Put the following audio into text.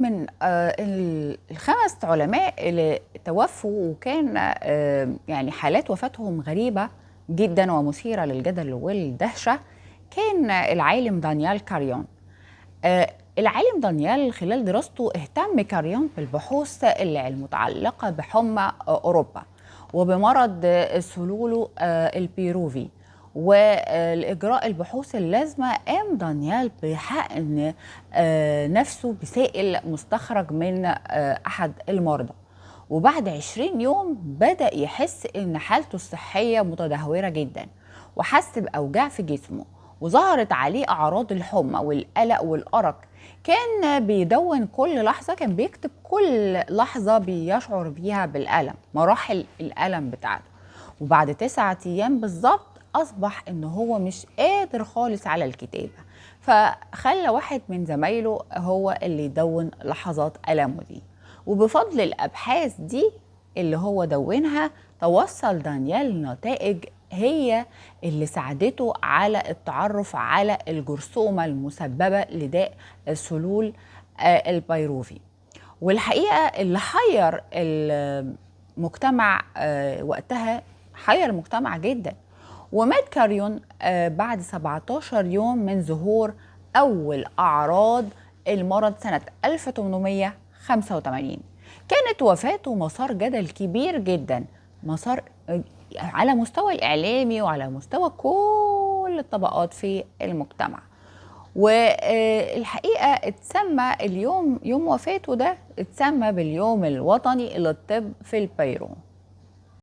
من الخمس علماء اللي توفوا، وكان يعني حالات وفاتهم غريبة جدا ومثيرة للجدل والدهشة. كان العالم دانيال كاريون. العالم دانيال خلال دراسته اهتم كاريون بالبحوث المتعلقة بحمى أوروبا وبمرض سلولو البيروفي، والإجراء البحوث اللازمة قام دانيال بحقن نفسه بسائل مستخرج من أحد المرضى. وبعد 20 يوم بدأ يحس إن حالته الصحية متدهورة جدا، وحس بأوجاع في جسمه، وظهرت عليه أعراض الحمى والقلق والأرق. كان بيدون كل لحظة، كان بيكتب كل لحظة بيشعر بيها بالألم، مراحل الألم بتاعته. وبعد 9 أيام بالظبط أصبح إن هو مش قادر خالص على الكتابة، فخلى واحد من زمايله هو اللي يدون لحظات ألمه دي. وبفضل الأبحاث دي اللي هو دونها، توصل دانيال لنتائج هي اللي ساعدته على التعرف على الجرثومة المسببة لداء سلول البيروفي. والحقيقة اللي حير المجتمع وقتها، حير المجتمع جدا. ومات كاريون بعد 17 يوم من ظهور أول أعراض المرض سنة 1885. كانت وفاته مسار جدل كبير جدا، مسار على مستوى الإعلامي وعلى مستوى كل الطبقات في المجتمع. والحقيقة اتسمى اليوم، يوم وفاته ده اتسمى باليوم الوطني للطب في البيرو.